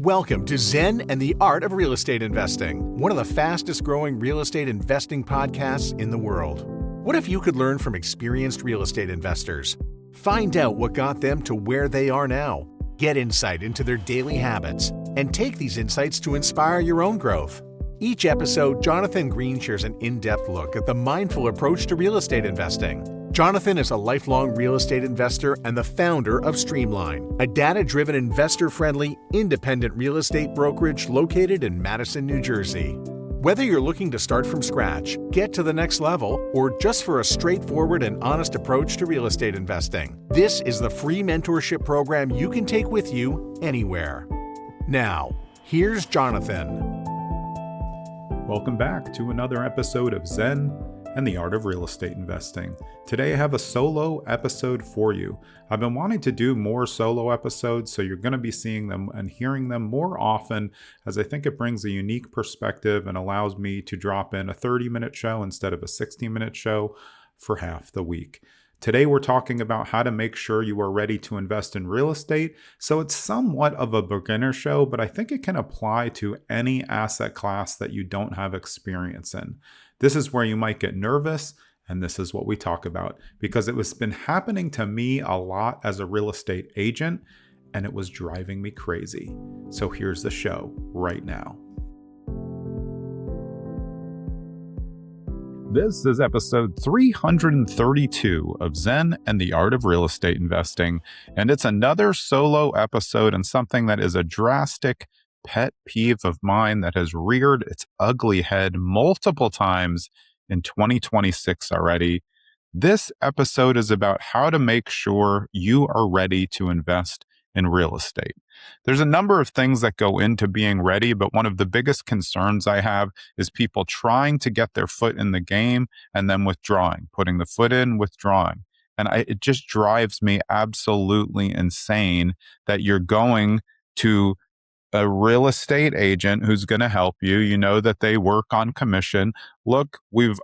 Welcome to Zen and the Art of Real Estate Investing, one of the fastest growing real estate investing podcasts in the world. What if you could learn from experienced real estate investors? Find out what got them to where they are now. Get insight into their daily habits and take these insights to inspire your own growth. Each episode, Jonathan Greene shares an in-depth look at the mindful approach to real estate investing. Jonathan is a lifelong real estate investor and the founder of Streamline, a data-driven, investor-friendly, independent real estate brokerage located in Madison, New Jersey. Whether you're looking to start from scratch, get to the next level, or just for a straightforward and honest approach to real estate investing, this is the free mentorship program you can take with you anywhere. Now, here's Jonathan. Welcome back to another episode of Zen and the Art of Real Estate Investing. Today I have a solo episode for you. I've been wanting to do more solo episodes, so you're going to be seeing them and hearing them more often, as I think it brings a unique perspective and allows me to drop in a 30-minute show instead of a 60-minute show for half the week. Today we're talking about how to make sure you are ready to invest in real estate. So it's somewhat of a beginner show, but I think it can apply to any asset class that you don't have experience in. This is where you might get nervous, and this is what we talk about, because it was been happening to me a lot as a real estate agent, and it was driving me crazy. So here's the show right now. This is episode 332 of Zen and the Art of Real Estate Investing, and it's another solo episode and something that is a drastic pet peeve of mine that has reared its ugly head multiple times in 2026 already. This episode is about how to make sure you are ready to invest in real estate. There's a number of things that go into being ready, but one of the biggest concerns I have is people trying to get their foot in the game and then withdrawing, putting the foot in, withdrawing. And it just drives me absolutely insane that you're going to a real estate agent who's going to help you. You know that they work on commission. Look,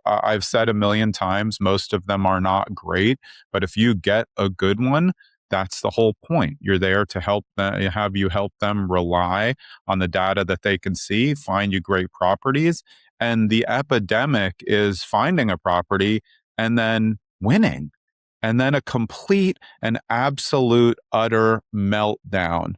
I've said a million times, most of them are not great, but if you get a good one, that's the whole point. You're there to help them, have you help them rely on the data that they can see, find you great properties. And the epidemic is finding a property and then winning, and then a complete and absolute utter meltdown.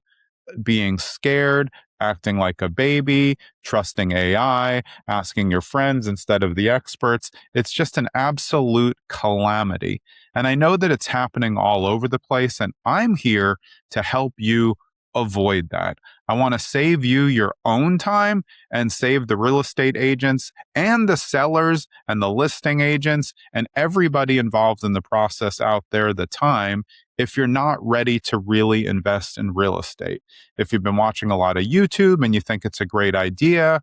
Being scared, acting like a baby, trusting AI, asking your friends instead of the experts. It's just an absolute calamity. And I know that it's happening all over the place, and I'm here to help you avoid that. I want to save you your own time and save the real estate agents and the sellers and the listing agents and everybody involved in the process out there the time if you're not ready to really invest in real estate. If you've been watching a lot of YouTube and you think it's a great idea,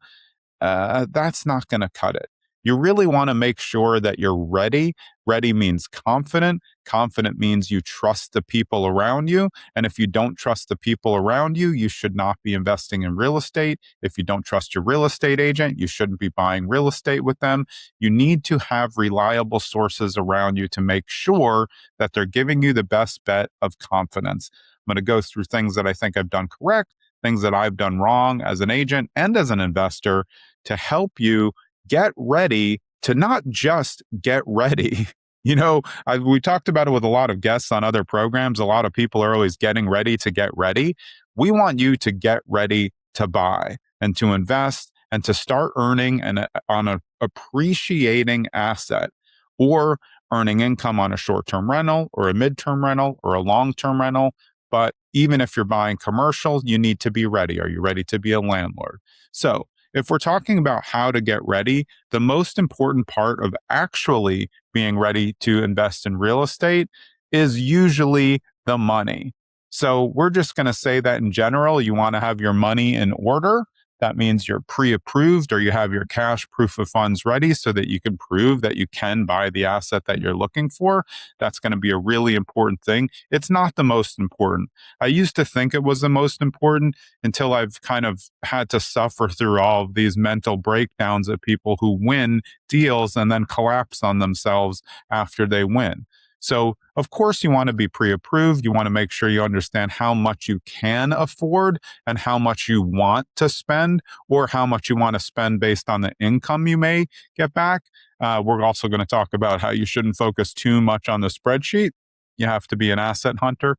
that's not going to cut it. You really want to make sure that you're ready. Ready means confident. Confident means you trust the people around you. And if you don't trust the people around you, you should not be investing in real estate. If you don't trust your real estate agent, you shouldn't be buying real estate with them. You need to have reliable sources around you to make sure that they're giving you the best bet of confidence. I'm going to go through things that I think I've done correct, things that I've done wrong as an agent and as an investor to help you get ready to not just get ready. You know, we talked about it with a lot of guests on other programs. A lot of people are always getting ready to get ready. We want you to get ready to buy and to invest and to start earning on an appreciating asset, or earning income on a short-term rental or a mid-term rental or a long-term rental. But even if you're buying commercial, you need to be ready. Are you ready to be a landlord? So if we're talking about how to get ready, the most important part of actually being ready to invest in real estate is usually the money. So we're just going to say that in general, you want to have your money in order. That means you're pre-approved or you have your cash proof of funds ready so that you can prove that you can buy the asset that you're looking for. That's going to be a really important thing. It's not the most important. I used to think it was the most important until I've kind of had to suffer through all of these mental breakdowns of people who win deals and then collapse on themselves after they win. So, of course, you want to be pre-approved. You want to make sure you understand how much you can afford and how much you want to spend, or how much you want to spend based on the income you may get back. We're also going to talk about how you shouldn't focus too much on the spreadsheet. You have to be an asset hunter.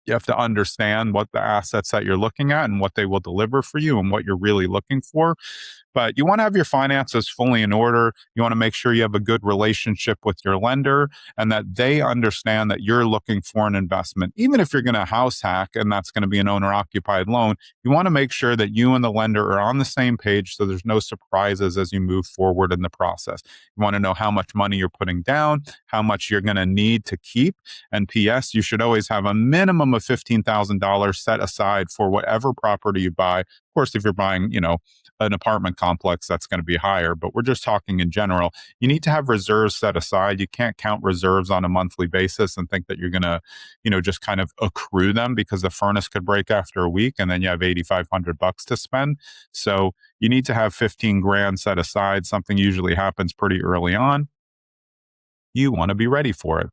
You have to understand what the assets that you're looking at and what they will deliver for you and what you're really looking for. But you want to have your finances fully in order. You want to make sure you have a good relationship with your lender and that they understand that you're looking for an investment. Even if you're going to house hack and that's going to be an owner occupied loan, you want to make sure that you and the lender are on the same page so there's no surprises as you move forward in the process. You want to know how much money you're putting down, how much you're going to need to keep. And P.S., you should always have a minimum of $15,000 set aside for whatever property you buy. Of course, if you're buying, an apartment complex, that's going to be higher, but we're just talking in general. You need to have reserves set aside. You can't count reserves on a monthly basis and think that you're going to, just kind of accrue them because the furnace could break after a week and then you have $8,500 to spend. So you need to have 15 grand set aside. Something usually happens pretty early on. You want to be ready for it.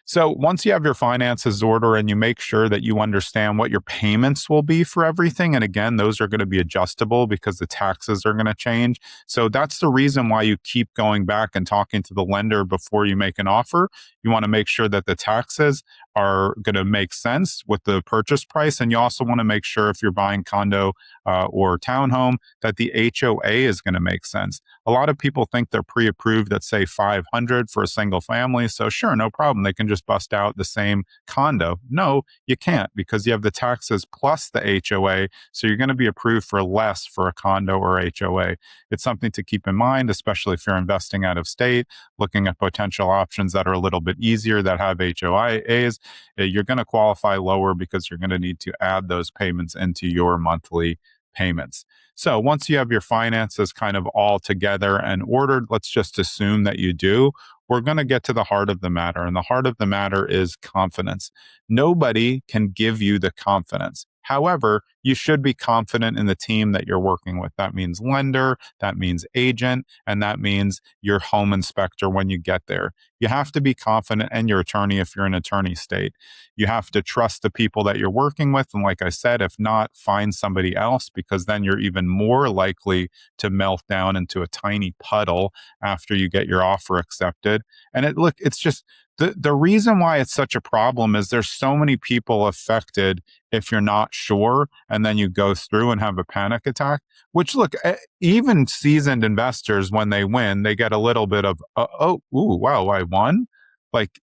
So once you have your finances order and you make sure that you understand what your payments will be for everything, and again, those are going to be adjustable because the taxes are going to change. So that's the reason why you keep going back and talking to the lender before you make an offer. You want to make sure that the taxes are going to make sense with the purchase price. And you also want to make sure if you're buying condo or townhome that the HOA is going to make sense. A lot of people think they're pre-approved at say 500 for a single family. So sure, no problem. They can just bust out the same condo. No, you can't because you have the taxes plus the HOA. So you're going to be approved for less for a condo or HOA. It's something to keep in mind, especially if you're investing out of state, looking at potential options that are a little bit easier that have HOAs. You're going to qualify lower because you're going to need to add those payments into your monthly payments. So once you have your finances kind of all together and ordered, let's just assume that you do. We're going to get to the heart of the matter. And the heart of the matter is confidence. Nobody can give you the confidence. However, you should be confident in the team that you're working with. That means lender, that means agent, and that means your home inspector when you get there. You have to be confident, and your attorney if you're in attorney state. You have to trust the people that you're working with. And like I said, if not, find somebody else because then you're even more likely to melt down into a tiny puddle after you get your offer accepted. And it's just the reason why it's such a problem is there's so many people affected if you're not sure and then you go through and have a panic attack, which look, even seasoned investors, when they win, they get a little bit of, wow, I won. Like,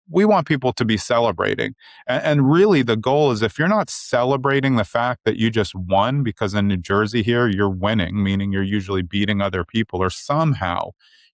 we want people to be celebrating. And really the goal is if you're not celebrating the fact that you just won, because in New Jersey here, you're winning, meaning you're usually beating other people or somehow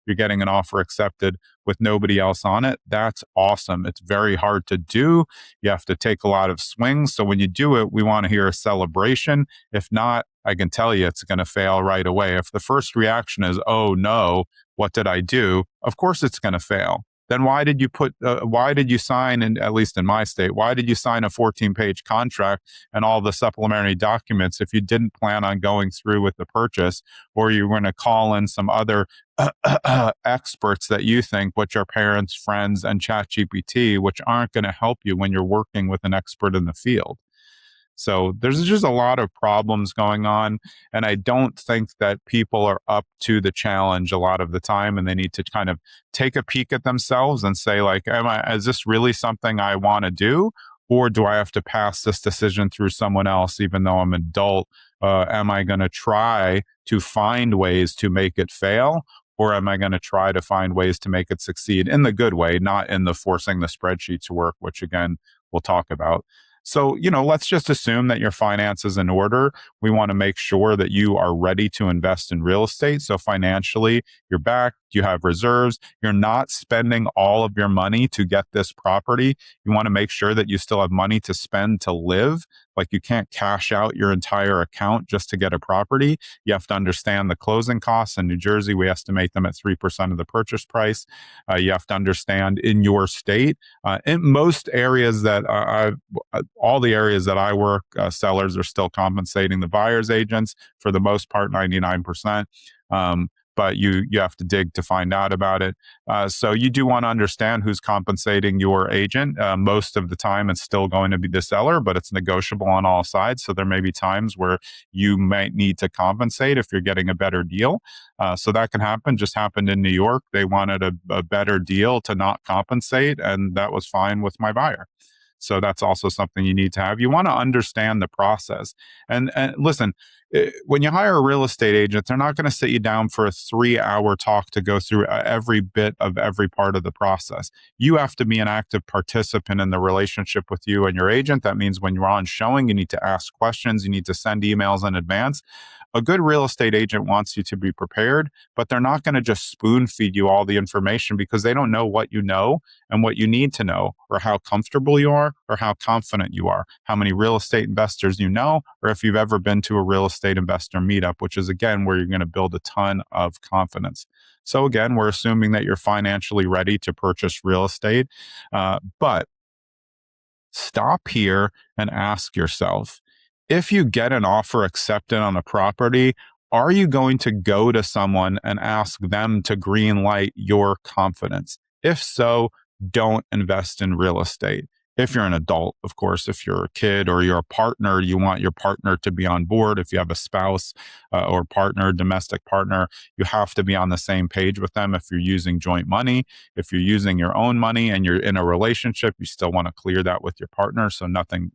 you're getting an offer accepted with nobody else on it. That's awesome. It's very hard to do. You have to take a lot of swings. So when you do it, we want to hear a celebration. If not, I can tell you it's going to fail right away. If the first reaction is, oh no, what did I do? Of course it's going to fail. Then why did you sign, at least in my state, why did you sign a 14-page contract and all the supplementary documents if you didn't plan on going through with the purchase, or you were going to call in some other experts that you think, which are parents, friends, and ChatGPT, which aren't going to help you when you're working with an expert in the field? So there's just a lot of problems going on. And I don't think that people are up to the challenge a lot of the time. And they need to kind of take a peek at themselves and say, like, is this really something I want to do? Or do I have to pass this decision through someone else, even though I'm an adult? Am I going to try to find ways to make it fail? Or am I going to try to find ways to make it succeed in the good way, not in the forcing the spreadsheet to work, which again, we'll talk about. So, let's just assume that your finance is in order. We want to make sure that you are ready to invest in real estate. So financially, you're back, you have reserves, you're not spending all of your money to get this property. You want to make sure that you still have money to spend to live. Like, you can't cash out your entire account just to get a property. You have to understand the closing costs. In New Jersey, we estimate them at 3% of the purchase price. You have to understand in your state, in most areas that all the areas that I work, sellers are still compensating the buyer's agents for the most part, 99%. but you have to dig to find out about it. So you do want to understand who's compensating your agent. Most of the time, it's still going to be the seller, but it's negotiable on all sides. So there may be times where you might need to compensate if you're getting a better deal. So that can happen. Just happened in New York. They wanted a better deal to not compensate, and that was fine with my buyer. So that's also something you need to have. You want to understand the process. And listen, when you hire a real estate agent, they're not going to sit you down for a 3-hour talk to go through every bit of every part of the process. You have to be an active participant in the relationship with you and your agent. That means when you're on showing, you need to ask questions, you need to send emails in advance. A good real estate agent wants you to be prepared, but they're not going to just spoon feed you all the information because they don't know what you know and what you need to know, or how comfortable you are, or how confident you are, how many real estate investors you know, or if you've ever been to a real estate investor meetup, which is again where you're going to build a ton of confidence. So again, we're assuming that you're financially ready to purchase real estate, but stop here and ask yourself, if you get an offer accepted on a property, are you going to go to someone and ask them to green light your confidence? If so, don't invest in real estate. If you're an adult, of course. If you're a kid or you're a partner, you want your partner to be on board. If you have a spouse or partner, domestic partner, you have to be on the same page with them. If you're using joint money, if you're using your own money and you're in a relationship, you still want to clear that with your partner so nothing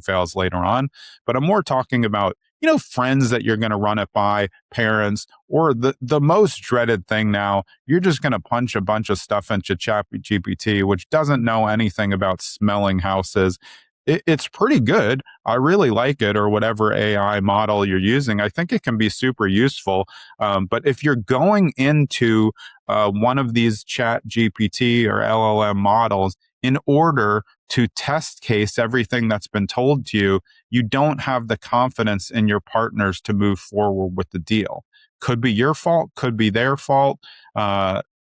fails later on. But I'm more talking about, friends that you're going to run it by, parents, or the most dreaded thing now, you're just going to punch a bunch of stuff into ChatGPT, which doesn't know anything about smelling houses. It's pretty good. I really like it, or whatever AI model you're using. I think it can be super useful. But if you're going into one of these ChatGPT or LLM models in order to test case everything that's been told to you, you don't have the confidence in your partners to move forward with the deal. Could be your fault, could be their fault.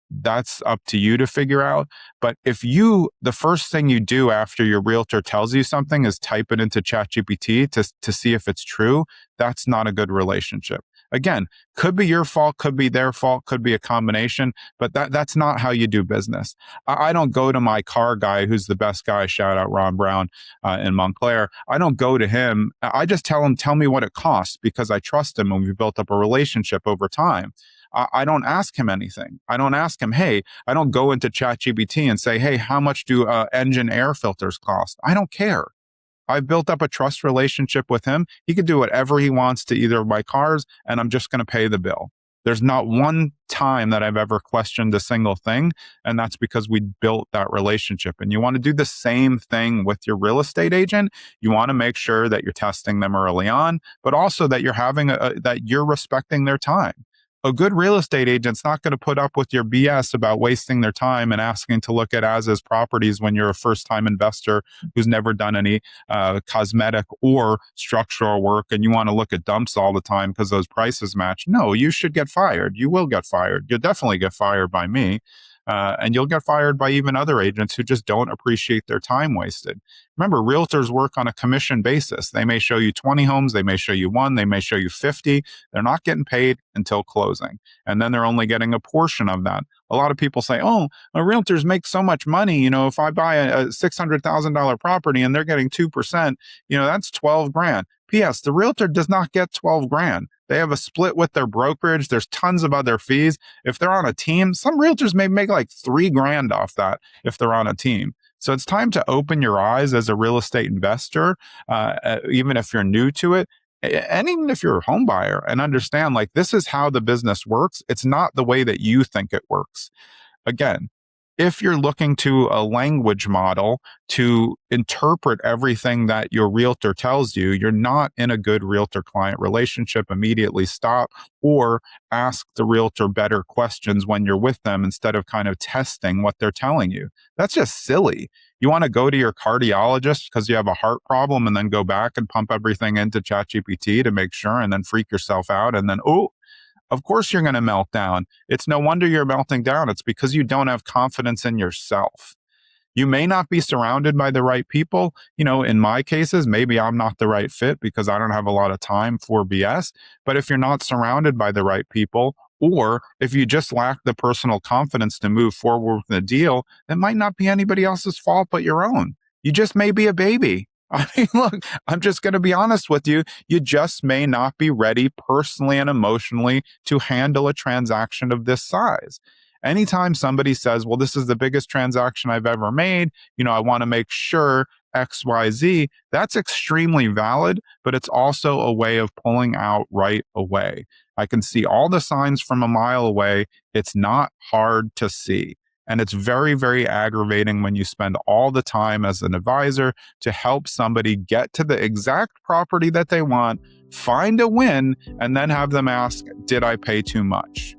That's up to you to figure out. But if the first thing you do after your realtor tells you something is type it into ChatGPT to see if it's true, that's not a good relationship. Again, could be your fault, could be their fault, could be a combination, but that's not how you do business. I don't go to my car guy, who's the best guy, shout out Ron Brown in Montclair. I don't go to him. I just tell him, tell me what it costs, because I trust him and we've built up a relationship over time. I don't ask him anything. I don't ask him, hey, I don't go into ChatGPT and say, hey, how much do engine air filters cost? I don't care. I've built up a trust relationship with him. He could do whatever he wants to either of my cars, and I'm just going to pay the bill. There's not one time that I've ever questioned a single thing, and that's because we built that relationship. And you want to do the same thing with your real estate agent. You want to make sure that you're testing them early on, but also that you're that you're respecting their time. A good real estate agent's not going to put up with your BS about wasting their time and asking to look at as-is properties when you're a first-time investor who's never done any cosmetic or structural work, and you want to look at dumps all the time because those prices match. No, you should get fired. You will get fired. You'll definitely get fired by me. And you'll get fired by even other agents who just don't appreciate their time wasted. Remember, realtors work on a commission basis. They may show you 20 homes, they may show you one, they may show you 50. They're not getting paid until closing. And then they're only getting a portion of that. A lot of people say, oh, realtors make so much money. If I buy a $600,000 property and they're getting 2%, that's 12 grand. P.S. The realtor does not get 12 grand. They have a split with their brokerage. There's tons of other fees. If they're on a team, some realtors may make like 3 grand off that if they're on a team. So it's time to open your eyes as a real estate investor, even if you're new to it, and even if you're a home buyer, and understand like this is how the business works. It's not the way that you think it works. Again, if you're looking to a language model to interpret everything that your realtor tells you, you're not in a good realtor-client relationship. Immediately stop or ask the realtor better questions when you're with them instead of kind of testing what they're telling you. That's just silly. You want to go to your cardiologist because you have a heart problem and then go back and pump everything into ChatGPT to make sure and then freak yourself out and then, of course you're going to melt down. It's no wonder you're melting down. It's because you don't have confidence in yourself. You may not be surrounded by the right people. In my cases, maybe I'm not the right fit because I don't have a lot of time for BS. But if you're not surrounded by the right people, Or if you just lack the personal confidence to move forward with the deal, it might not be anybody else's fault but your own. You just may be a baby. I mean, look, I'm just going to be honest with you. You just may not be ready personally and emotionally to handle a transaction of this size. Anytime somebody says, well, this is the biggest transaction I've ever made, I want to make sure XYZ, that's extremely valid, but it's also a way of pulling out right away. I can see all the signs from a mile away. It's not hard to see. And it's very, very aggravating when you spend all the time as an advisor to help somebody get to the exact property that they want, find a win, and then have them ask, did I pay too much?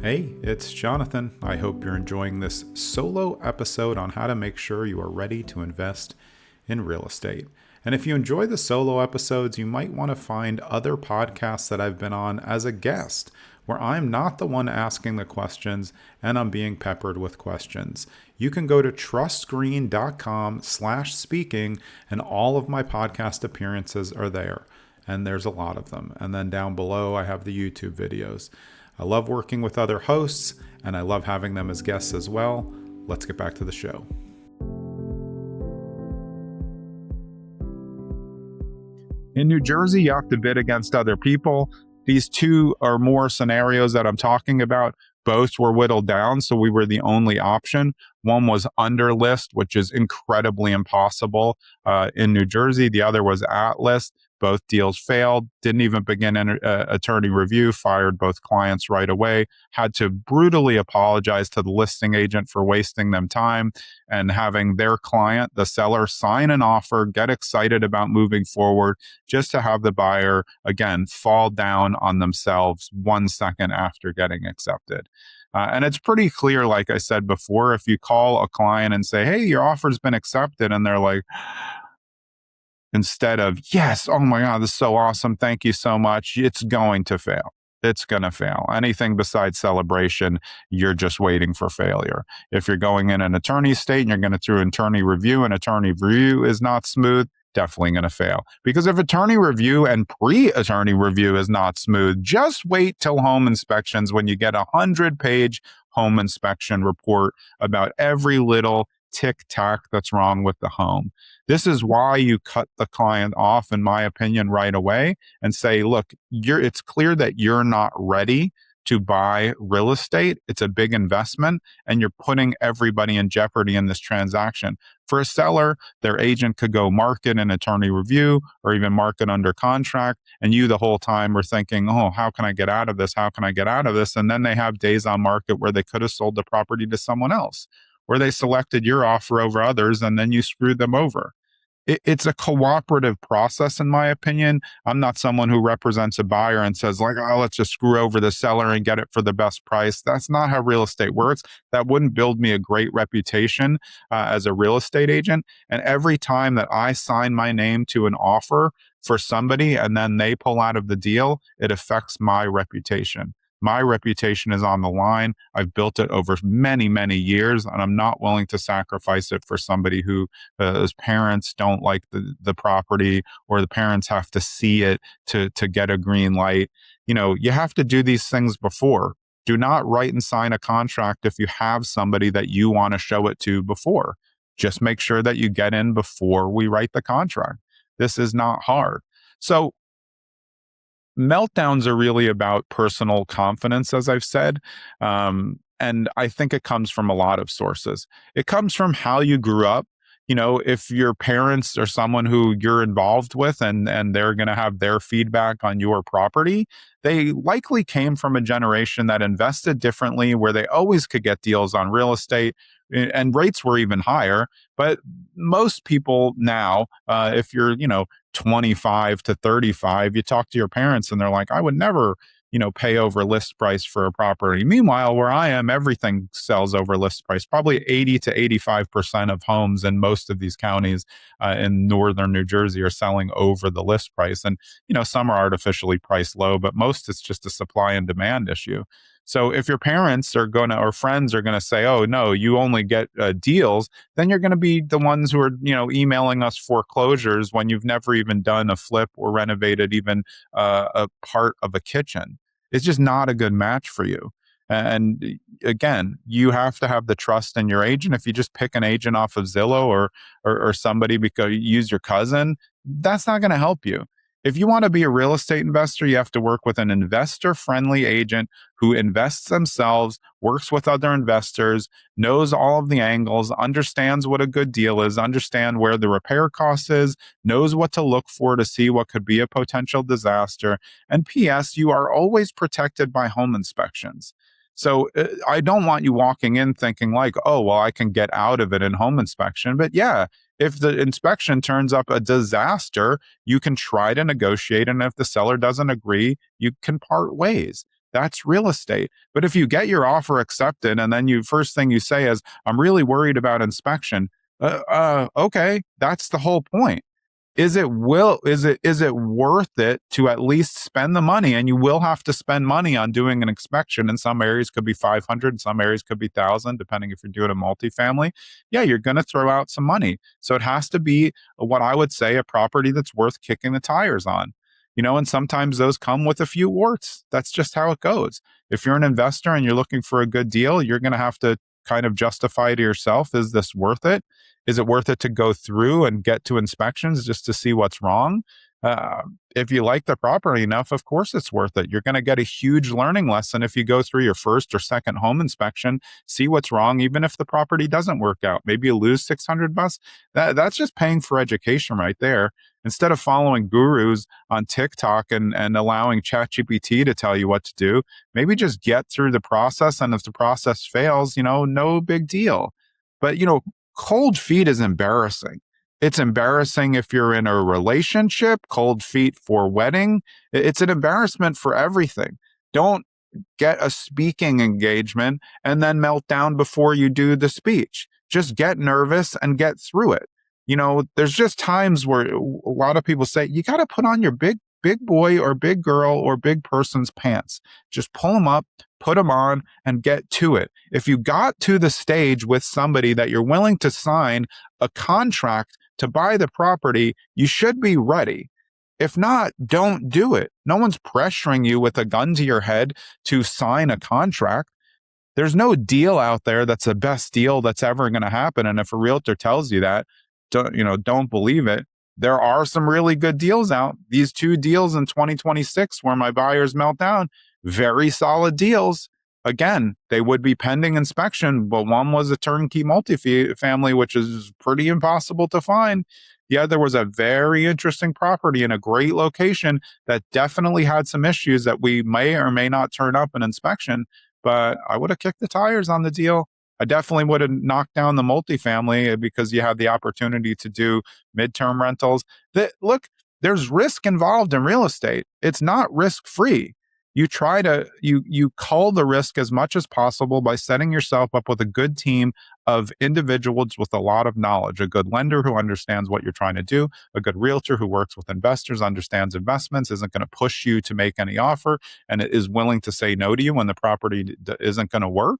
Hey, it's Jonathan. I hope you're enjoying this solo episode on how to make sure you are ready to invest in real estate. And if you enjoy the solo episodes, you might want to find other podcasts that I've been on as a guest, where I'm not the one asking the questions and I'm being peppered with questions. You can go to trustgreene.com/speaking and all of my podcast appearances are there. And there's a lot of them. And then down below, I have the YouTube videos. I love working with other hosts, and I love having them as guests as well. Let's get back to the show. In New Jersey, you have to bid against other people. These two or more scenarios that I'm talking about, both were whittled down, so we were the only option. One was under list, which is incredibly impossible in New Jersey. The other was at list. Both deals failed, didn't even begin attorney review, fired both clients right away, had to brutally apologize to the listing agent for wasting them time and having their client, the seller, sign an offer, get excited about moving forward, just to have the buyer, again, fall down on themselves 1 second after getting accepted. And it's pretty clear, like I said before, if you call a client and say, hey, your offer's been accepted, and they're like, instead of, yes, oh my God, this is so awesome, thank you so much, it's going to fail. It's going to fail. Anything besides celebration, you're just waiting for failure. If you're going in an attorney state and you're going to do attorney review and attorney review is not smooth, definitely going to fail. Because if attorney review and pre-attorney review is not smooth, just wait till home inspections when you get a 100-page home inspection report about every little tic-tac that's wrong with the home. This is why you cut the client off, in my opinion, right away and say, look, it's clear that you're not ready to buy real estate. It's a big investment and you're putting everybody in jeopardy in this transaction. For a seller, their agent could go market an attorney review or even market under contract. And you the whole time are thinking, oh, how can I get out of this? How can I get out of this? And then they have days on market where they could have sold the property to someone else, where they selected your offer over others and then you screwed them over. It's a cooperative process, in my opinion. I'm not someone who represents a buyer and says, like, oh, let's just screw over the seller and get it for the best price. That's not how real estate works. That wouldn't build me a great reputation as a real estate agent. And every time that I sign my name to an offer for somebody and then they pull out of the deal, it affects my reputation. My reputation is on the line. I've built it over many, many years, and I'm not willing to sacrifice it for somebody whose parents don't like the property, or the parents have to see it to get a green light. You have to do these things before. Do not write and sign a contract if you have somebody that you want to show it to before. Just make sure that you get in before we write the contract. This is not hard. So meltdowns are really about personal confidence, as I've said. And I think it comes from a lot of sources. It comes from how you grew up. If your parents are someone who you're involved with and they're going to have their feedback on your property, they likely came from a generation that invested differently, where they always could get deals on real estate and rates were even higher. But most people now, if you're, 25 to 35, you talk to your parents and they're like, I would never, pay over list price for a property. Meanwhile, where I am, everything sells over list price. Probably 80 to 85% of homes in most of these counties in northern New Jersey are selling over the list price. And, some are artificially priced low, but most it's just a supply and demand issue. So if your parents are going to, or friends are going to say, oh, no, you only get deals, then you're going to be the ones who are, emailing us foreclosures when you've never even done a flip or renovated even a part of a kitchen. It's just not a good match for you. And again, you have to have the trust in your agent. If you just pick an agent off of Zillow or somebody because you use your cousin, that's not going to help you. If you want to be a real estate investor, you have to work with an investor friendly agent who invests themselves, works with other investors, knows all of the angles, understands what a good deal is, understand where the repair cost is, knows what to look for to see what could be a potential disaster. And P.S., you are always protected by home inspections. So I don't want you walking in thinking like, oh, well, I can get out of it in home inspection. But yeah, if the inspection turns up a disaster, you can try to negotiate. And if the seller doesn't agree, you can part ways. That's real estate. But if you get your offer accepted and then first thing you say is, I'm really worried about inspection. Okay, that's the whole point. Is it worth it to at least spend the money? And you will have to spend money on doing an inspection. In some areas could be 500, in some areas could be 1,000, depending if you're doing a multifamily. Yeah, you're going to throw out some money. So it has to be what I would say a property that's worth kicking the tires on. And sometimes those come with a few warts. That's just how it goes. If you're an investor and you're looking for a good deal, you're going to have to kind of justify to yourself, is this worth it? Is it worth it to go through and get to inspections just to see what's wrong? If you like the property enough, of course it's worth it. You're going to get a huge learning lesson if you go through your first or second home inspection, see what's wrong, even if the property doesn't work out. Maybe you lose $600. That's just paying for education right there. Instead of following gurus on TikTok and allowing ChatGPT to tell you what to do, maybe just get through the process. And if the process fails, no big deal. But, cold feet is embarrassing. It's embarrassing if you're in a relationship, cold feet for wedding. It's an embarrassment for everything. Don't get a speaking engagement and then melt down before you do the speech. Just get nervous and get through it. There's just times where a lot of people say, you got to put on your big boy or big girl or big person's pants. Just pull them up, put them on, and get to it. If you got to the stage with somebody that you're willing to sign a contract to buy the property, you should be ready. If not, don't do it. No one's pressuring you with a gun to your head to sign a contract. There's no deal out there that's the best deal that's ever going to happen. And if a realtor tells you that, don't believe it. There are some really good deals out. These 2 deals in 2026 where my buyers melt down, very solid deals. Again, they would be pending inspection, but one was a turnkey multifamily, which is pretty impossible to find. The other was a very interesting property in a great location that definitely had some issues that we may or may not turn up in inspection, but I would have kicked the tires on the deal. I definitely would have knocked down the multifamily because you have the opportunity to do midterm rentals. Look, there's risk involved in real estate. It's not risk free. You try to you cull the risk as much as possible by setting yourself up with a good team of individuals with a lot of knowledge, a good lender who understands what you're trying to do, a good realtor who works with investors, understands investments, isn't going to push you to make any offer, and is willing to say no to you when the property isn't going to work.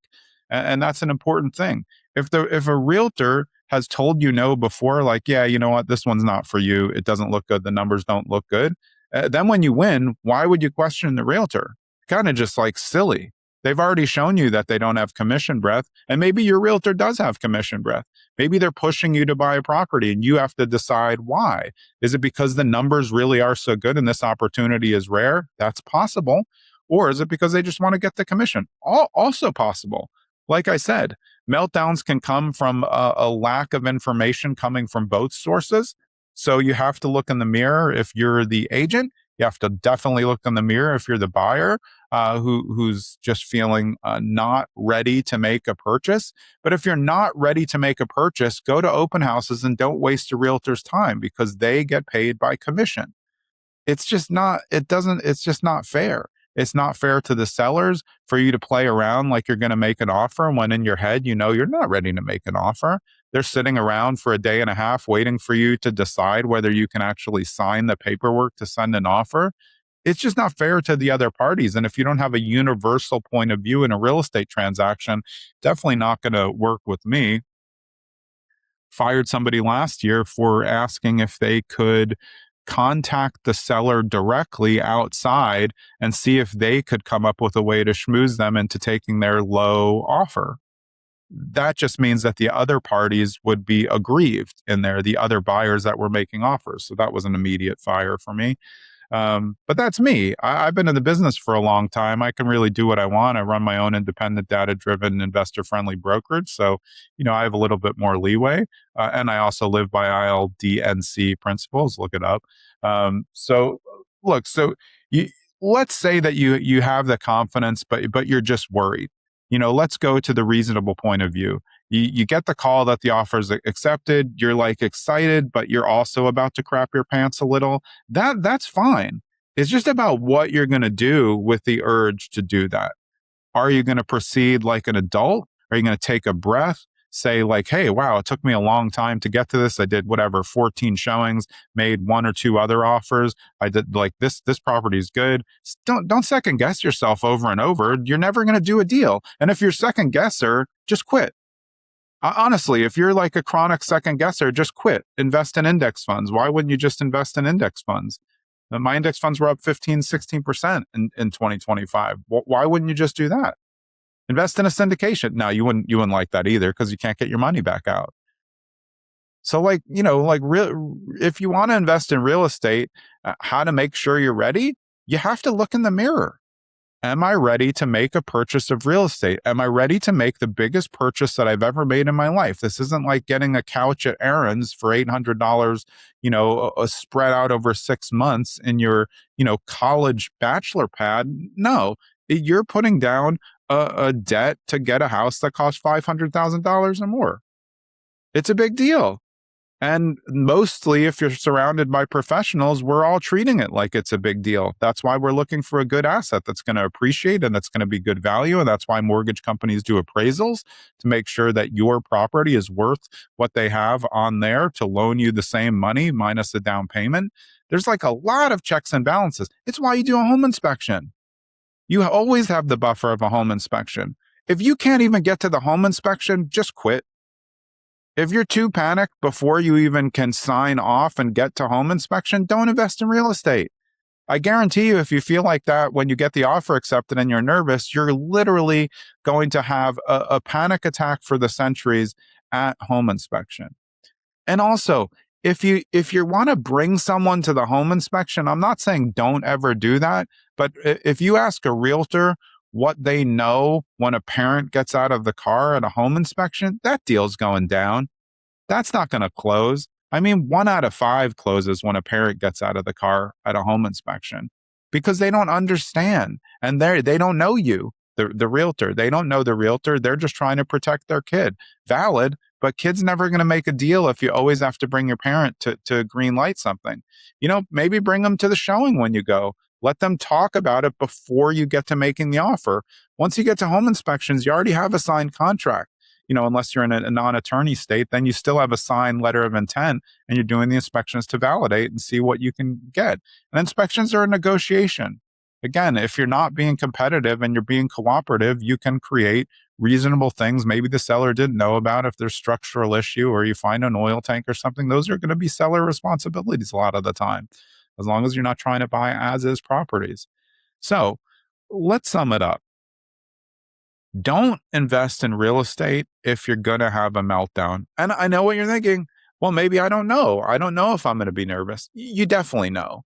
And that's an important thing. If a realtor has told you no before, like, yeah, you know what, this one's not for you, it doesn't look good, the numbers don't look good, then when you win, why would you question the realtor? Kind of just like silly. They've already shown you that they don't have commission breath, and maybe your realtor does have commission breath. Maybe they're pushing you to buy a property and you have to decide why. Is it because the numbers really are so good and this opportunity is rare? That's possible. Or is it because they just want to get the commission? Also possible. Like I said, meltdowns can come from a lack of information coming from both sources. So you have to look in the mirror if you're the agent. You have to definitely look in the mirror if you're the buyer who's just feeling not ready to make a purchase. But if you're not ready to make a purchase, go to open houses and don't waste a realtor's time because they get paid by commission. It's just not fair. It's not fair to the sellers for you to play around like you're going to make an offer when in your head, you're not ready to make an offer. They're sitting around for a day and a half waiting for you to decide whether you can actually sign the paperwork to send an offer. It's just not fair to the other parties. And if you don't have a universal point of view in a real estate transaction, definitely not going to work with me. Fired somebody last year for asking if they could contact the seller directly outside and see if they could come up with a way to schmooze them into taking their low offer. That just means that the other parties would be aggrieved in there, the other buyers that were making offers. So that was an immediate fire for me. But that's me. I've been in the business for a long time. I can really do what I want. I run my own independent, data-driven, investor-friendly brokerage. So, I have a little bit more leeway. And I also live by ILDNC principles. Look it up. So you, let's say that you have the confidence, but you're just worried. Let's go to the reasonable point of view. You get the call that the offer is accepted. You're like excited, but you're also about to crap your pants a little. That's fine. It's just about what you're going to do with the urge to do that. Are you going to proceed like an adult? Are you going to take a breath? Say like, hey, wow, it took me a long time to get to this. I did 14 showings, made one or two other offers. I did like this property is good. Don't second guess yourself over and over. You're never going to do a deal. And if you're second guesser, just quit. Honestly, if you're like a chronic second guesser, just quit. Invest in index funds. Why wouldn't you just invest in index funds? My index funds were up 15, 16% in 2025. Why wouldn't you just do that? Invest in a syndication. Now, you wouldn't like that either because you can't get your money back out. So if you want to invest in real estate, how to make sure you're ready, you have to look in the mirror. Am I ready to make a purchase of real estate? Am I ready to make the biggest purchase that I've ever made in my life? This isn't like getting a couch at Aaron's for $800, spread out over 6 months in your, college bachelor pad. No, you're putting down a debt to get a house that costs $500,000 or more. It's a big deal. And mostly, if you're surrounded by professionals, we're all treating it like it's a big deal. That's why we're looking for a good asset that's going to appreciate and that's going to be good value. And that's why mortgage companies do appraisals to make sure that your property is worth what they have on there to loan you the same money minus the down payment. There's like a lot of checks and balances. It's why you do a home inspection. You always have the buffer of a home inspection. If you can't even get to the home inspection, just quit. If you're too panicked before you even can sign off and get to home inspection, don't invest in real estate. I guarantee you, if you feel like that when you get the offer accepted and you're nervous, you're literally going to have a panic attack for the centuries at home inspection. And also, if you want to bring someone to the home inspection, I'm not saying don't ever do that, but if you ask a realtor what they know when a parent gets out of the car at a home inspection, that deal's going down. That's not going to close. I mean, 1 out of 5 closes when a parent gets out of the car at a home inspection because they don't understand and they don't know you, the realtor. They don't know the realtor. They're just trying to protect their kid. Valid, but kid's never going to make a deal if you always have to bring your parent to green light something. Maybe bring them to the showing when you go. Let them talk about it before you get to making the offer. Once you get to home inspections, you already have a signed contract. Unless you're in a non-attorney state, then you still have a signed letter of intent and you're doing the inspections to validate and see what you can get. And inspections are a negotiation. Again, if you're not being competitive and you're being cooperative, you can create reasonable things maybe the seller didn't know about. If there's structural issue or you find an oil tank or something, those are going to be seller responsibilities a lot of the time, as long as you're not trying to buy as-is properties. So let's sum it up. Don't invest in real estate if you're going to have a meltdown. And I know what you're thinking. Well, maybe I don't know. I don't know if I'm going to be nervous. You definitely know.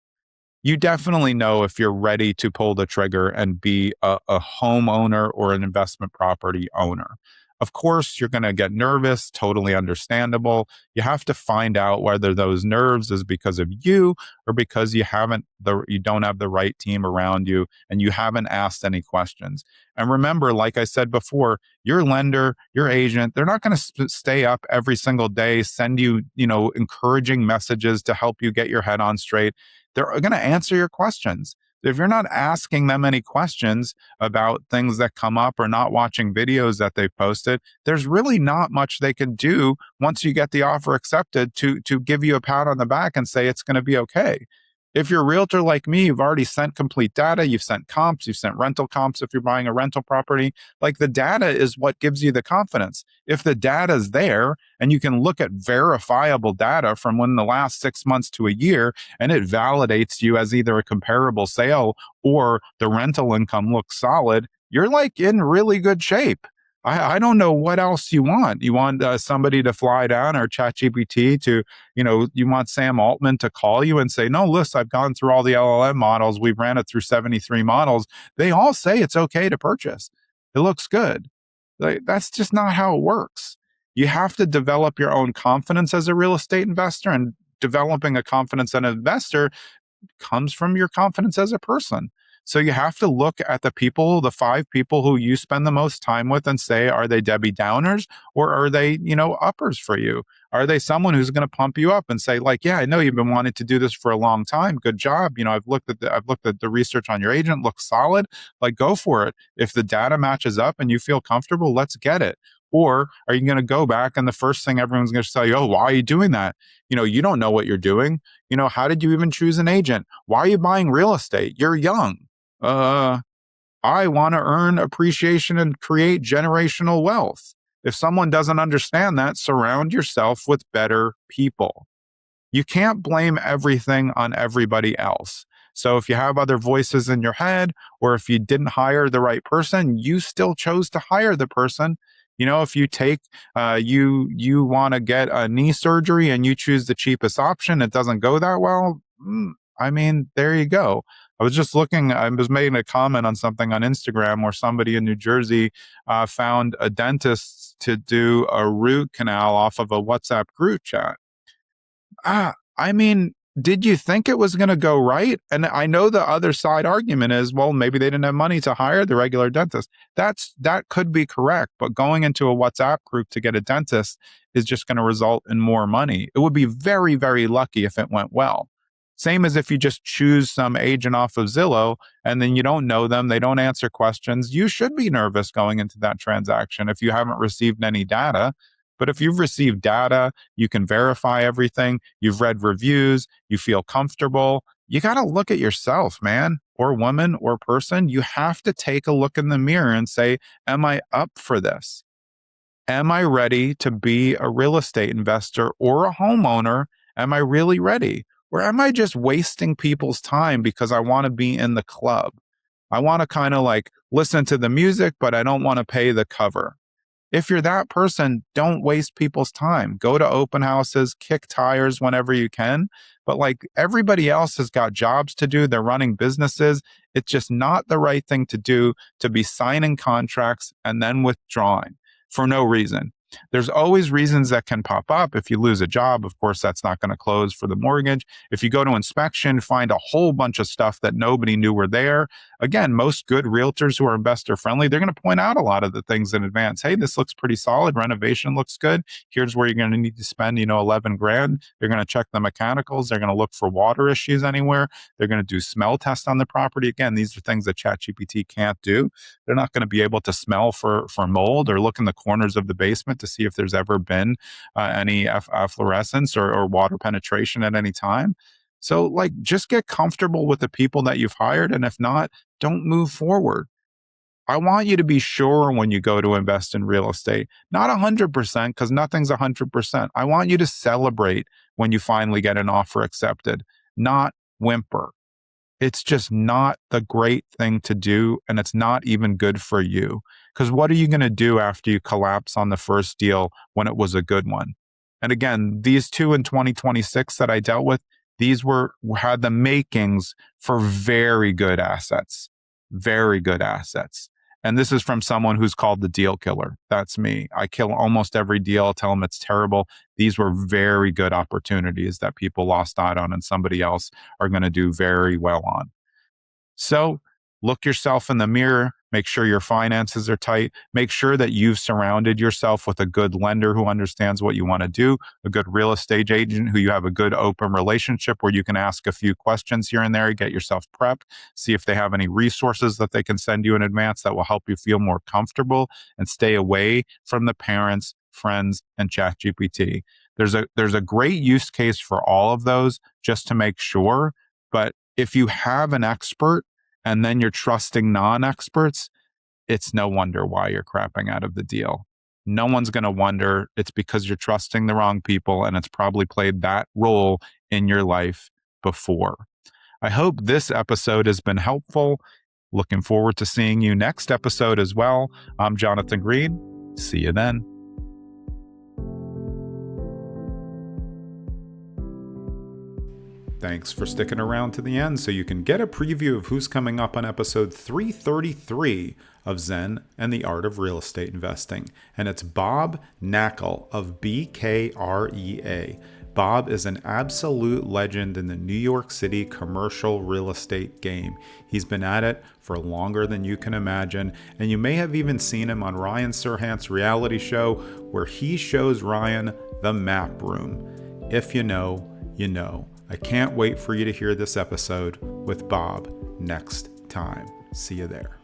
You definitely know if you're ready to pull the trigger and be a homeowner or an investment property owner. Of course, you're going to get nervous, totally understandable. You have to find out whether those nerves is because of you or because you don't have the right team around you and you haven't asked any questions. And remember, like I said before, your lender, your agent, they're not going to stay up every single day, send you, encouraging messages to help you get your head on straight. They're going to answer your questions. If you're not asking them any questions about things that come up or not watching videos that they've posted, there's really not much they can do once you get the offer accepted to give you a pat on the back and say it's going to be okay. If you're a realtor like me, you've already sent complete data, you've sent comps, you've sent rental comps if you're buying a rental property. Like, the data is what gives you the confidence. If the data is there and you can look at verifiable data from within the last 6 months to a year, and it validates you as either a comparable sale or the rental income looks solid, you're like in really good shape. I don't know what else you want. You want somebody to fly down, or ChatGPT to, you want Sam Altman to call you and say, no, listen, I've gone through all the LLM models. We've ran it through 73 models. They all say it's okay to purchase. It looks good. Like, that's just not how it works. You have to develop your own confidence as a real estate investor, and developing a confidence as an investor comes from your confidence as a person. So you have to look at the 5 people who you spend the most time with, and say, are they Debbie Downers, or are they, uppers for you? Are they someone who's going to pump you up and say, like, yeah, I know you've been wanting to do this for a long time. Good job. I've looked at the research on your agent, looks solid. Like, go for it. If the data matches up and you feel comfortable, let's get it. Or are you going to go back and the first thing everyone's going to tell you, oh, why are you doing that? You don't know what you're doing. How did you even choose an agent? Why are you buying real estate? You're young. I want to earn appreciation and create generational wealth. If someone doesn't understand that, surround yourself with better people. You can't blame everything on everybody else. So if you have other voices in your head, or if you didn't hire the right person, you still chose to hire the person. If you take, you want to get a knee surgery and you choose the cheapest option, it doesn't go that well. There you go. I was making a comment on something on Instagram where somebody in New Jersey found a dentist to do a root canal off of a WhatsApp group chat. Did you think it was going to go right? And I know the other side argument is, well, maybe they didn't have money to hire the regular dentist. That could be correct, but going into a WhatsApp group to get a dentist is just going to result in more money. It would be very, very lucky if it went well. Same as if you just choose some agent off of Zillow and then you don't know them, they don't answer questions. You should be nervous going into that transaction if you haven't received any data. But if you've received data, you can verify everything, you've read reviews, you feel comfortable, you got to look at yourself, man, or woman, or person. You have to take a look in the mirror and say, am I up for this? Am I ready to be a real estate investor or a homeowner? Am I really ready? Or am I just wasting people's time because I want to be in the club? I want to kind of like listen to the music, but I don't want to pay the cover. If you're that person, don't waste people's time. Go to open houses, kick tires whenever you can. But like, everybody else has got jobs to do. They're running businesses. It's just not the right thing to do, to be signing contracts and then withdrawing for no reason. There's always reasons that can pop up. If you lose a job, of course, that's not going to close for the mortgage. If you go to inspection, find a whole bunch of stuff that nobody knew were there. Again, most good realtors who are investor friendly, they're going to point out a lot of the things in advance. Hey, this looks pretty solid. Renovation looks good. Here's where you're going to need to spend, 11 grand. They're going to check the mechanicals. They're going to look for water issues anywhere. They're going to do smell tests on the property. Again, these are things that ChatGPT can't do. They're not going to be able to smell for mold, or look in the corners of the basement to see if there's ever been any efflorescence or water penetration at any time. So like, just get comfortable with the people that you've hired. And if not, don't move forward. I want you to be sure when you go to invest in real estate, not 100%, because nothing's 100%. I want you to celebrate when you finally get an offer accepted, not whimper. It's just not the great thing to do, and it's not even good for you. Because what are you going to do after you collapse on the first deal when it was a good one? And again, these 2 in 2026 that I dealt with, these had the makings for very good assets. Very good assets. And this is from someone who's called the deal killer. That's me. I kill almost every deal. I'll tell them it's terrible. These were very good opportunities that people lost out on and somebody else are going to do very well on. So look yourself in the mirror, make sure your finances are tight, make sure that you've surrounded yourself with a good lender who understands what you want to do, a good real estate agent who you have a good open relationship where you can ask a few questions here and there, get yourself prepped, see if they have any resources that they can send you in advance that will help you feel more comfortable, and stay away from the parents, friends, and ChatGPT. There's a great use case for all of those, just to make sure. But if you have an expert and then you're trusting non-experts, it's no wonder why you're crapping out of the deal. No one's going to wonder. It's because you're trusting the wrong people, and it's probably played that role in your life before. I hope this episode has been helpful. Looking forward to seeing you next episode as well. I'm Jonathan Greene. See you then. Thanks for sticking around to the end so you can get a preview of who's coming up on episode 333 of Zen and the Art of Real Estate Investing. And it's Bob Knakal of BKREA. Bob is an absolute legend in the New York City commercial real estate game. He's been at it for longer than you can imagine, and you may have even seen him on Ryan Serhant's reality show where he shows Ryan the map room. If you know, you know. I can't wait for you to hear this episode with Bob next time. See you there.